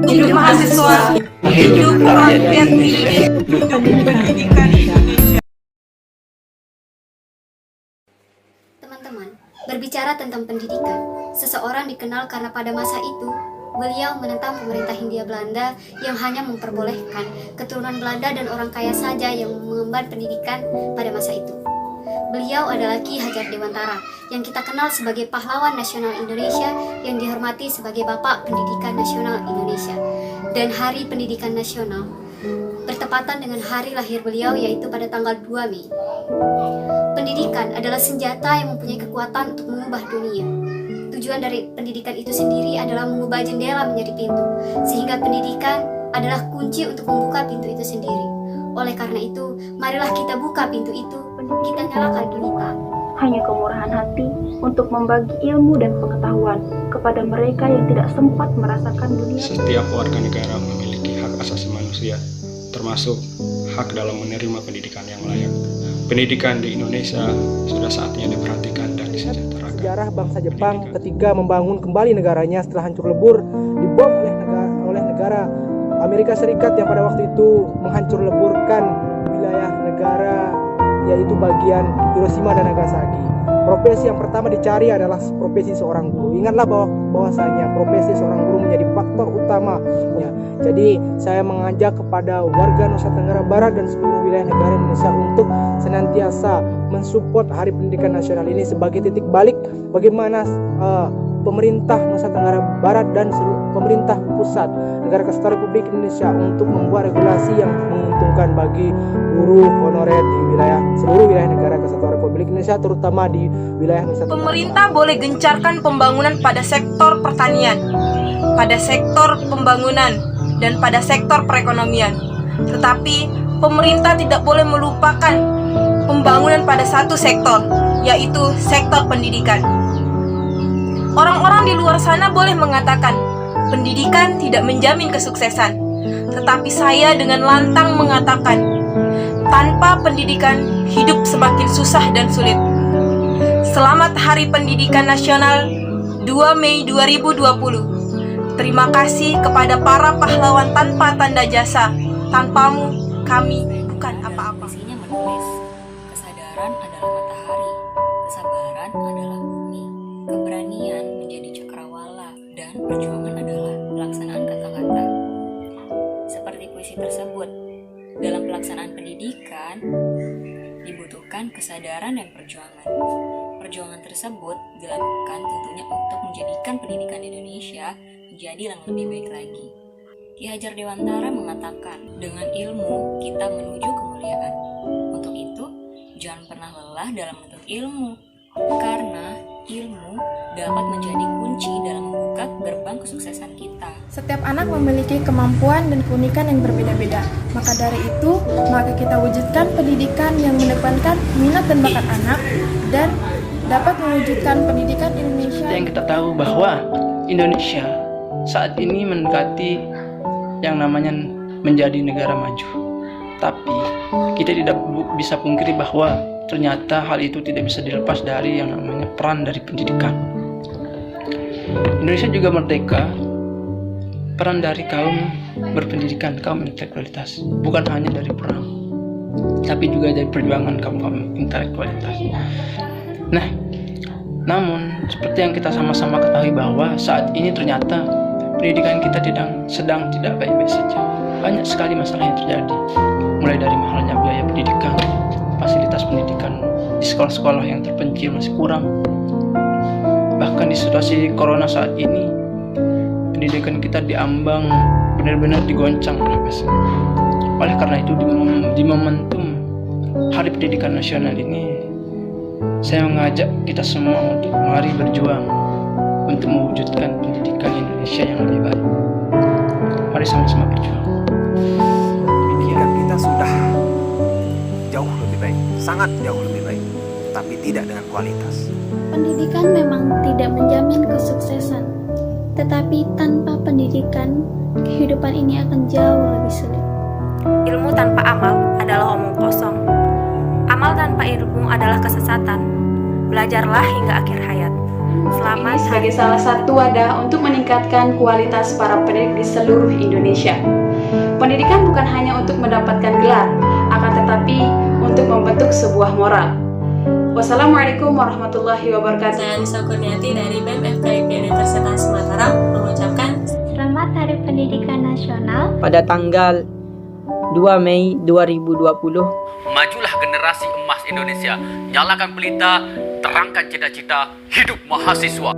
Hidup mahasiswa, hidup rakyat Indonesia, hidup pendidikan Indonesia. Teman-teman, berbicara tentang pendidikan, seseorang dikenal karena pada masa itu, beliau menentang pemerintah Hindia Belanda yang hanya memperbolehkan keturunan Belanda dan orang kaya saja yang mengemban pendidikan pada masa itu. Beliau adalah Ki Hajar Dewantara, yang kita kenal sebagai pahlawan nasional Indonesia yang dihormati sebagai Bapak Pendidikan Nasional Indonesia. Dan Hari Pendidikan Nasional bertepatan dengan hari lahir beliau, yaitu pada tanggal 2 Mei. Pendidikan adalah senjata yang mempunyai kekuatan untuk mengubah dunia. Tujuan dari pendidikan itu sendiri adalah mengubah jendela menjadi pintu, sehingga pendidikan adalah kunci untuk membuka pintu itu sendiri. Oleh karena itu, marilah kita buka pintu itu, kita nyalakan pelita. Hanya kemurahan hati untuk membagi ilmu dan pengetahuan kepada mereka yang tidak sempat merasakan dunia. Setiap warga negara memiliki hak asasi manusia, termasuk hak dalam menerima pendidikan yang layak. Pendidikan di Indonesia sudah saatnya diperhatikan dan disejahterakan. Sejarah bangsa Jepang ketika membangun kembali negaranya setelah hancur lebur, dibom oleh negara Amerika Serikat yang pada waktu itu menghancur leburkan wilayah negara, yaitu bagian Hiroshima dan Nagasaki. Profesi yang pertama dicari adalah profesi seorang guru. Ingatlah bahwasanya profesi seorang guru menjadi faktor utama. Jadi saya mengajak kepada warga Nusa Tenggara Barat dan seluruh wilayah negara Indonesia untuk senantiasa mensupport Hari Pendidikan Nasional ini sebagai titik balik bagaimana pemerintah Nusa Tenggara Barat dan pemerintah pusat Negara Kesatuan Republik Indonesia untuk membuat regulasi yang menguntungkan bagi guru honorer di seluruh wilayah Negara Kesatuan Republik Indonesia, terutama di wilayah Nusa Tenggara. Pemerintah boleh gencarkan pembangunan pada sektor pertanian, pada sektor pembangunan, dan pada sektor perekonomian. Tetapi pemerintah tidak boleh melupakan pembangunan pada satu sektor, yaitu sektor pendidikan. Orang-orang di luar sana boleh mengatakan pendidikan tidak menjamin kesuksesan, tetapi saya dengan lantang mengatakan tanpa pendidikan hidup semakin susah dan sulit. Selamat Hari Pendidikan Nasional 2 Mei 2020. Terima kasih kepada para pahlawan tanpa tanda jasa. Tanpamu kami bukan apa-apa. Isinya menulis, kesadaran adalah matahari, kesabaran adalah bumi, keberanian menjadi cakrawala, dan perjuangan adalah pelaksanaan kata-kata. Seperti puisi tersebut, dalam pelaksanaan pendidikan dibutuhkan kesadaran dan perjuangan. Perjuangan tersebut dilakukan tentunya untuk menjadikan pendidikan Indonesia menjadi yang lebih baik lagi. Ki Hajar Dewantara mengatakan, dengan ilmu kita menuju kemuliaan. Untuk itu, jangan pernah lelah dalam menuntut ilmu, karena ilmu dapat menjadi kunci dalam membuka gerbang kesuksesan kita. Setiap anak memiliki kemampuan dan keunikan yang berbeda-beda. Maka dari itu, maka kita wujudkan pendidikan yang mengedepankan minat dan bakat anak dan dapat mewujudkan pendidikan Indonesia. Yang kita tahu bahwa Indonesia saat ini mendekati yang namanya menjadi negara maju. Tapi kita tidak bisa pungkiri bahwa ternyata hal itu tidak bisa dilepas dari yang namanya peran dari pendidikan. Indonesia juga merdeka, peran dari kaum berpendidikan, kaum intelektualitas, bukan hanya dari perang, tapi juga dari perjuangan kaum intelektualitas. Nah, namun seperti yang kita sama-sama ketahui bahwa saat ini ternyata pendidikan kita sedang tidak baik-baik saja. Banyak sekali masalah yang terjadi, mulai dari mahalnya biaya pendidikan, fasilitas pendidikan di sekolah-sekolah yang terpencil masih kurang. Bahkan di situasi corona saat ini, pendidikan kita diambang benar-benar digoncang oleh pasien. Oleh karena itu, di momentum Hari Pendidikan Nasional ini, saya mengajak kita semua untuk mari berjuang untuk mewujudkan pendidikan Indonesia yang lebih baik. Mari sama-sama berjuang. Pendidikan kita sudah jauh lebih baik, sangat jauh lebih baik, tapi tidak dengan kualitas. Pendidikan memang tidak menjamin kesuksesan, tetapi tanpa pendidikan, kehidupan ini akan jauh lebih sulit. Ilmu tanpa amal adalah omong kosong. Amal tanpa ilmu adalah kesesatan. Belajarlah hingga akhir hayat. Selamat Ini sebagai salah satu wadah untuk meningkatkan kualitas para pendidik di seluruh Indonesia. Pendidikan bukan hanya untuk mendapatkan gelar, akan tetapi untuk membentuk sebuah moral. Wassalamualaikum warahmatullahi wabarakatuh. Saya Anissa Kurniati dari BEM FKIP Universitas Mataram mengucapkan Selamat Hari Pendidikan Nasional pada tanggal 2 Mei 2020. Majulah generasi emas Indonesia, nyalakan pelita, terangkan cita-cita, hidup mahasiswa.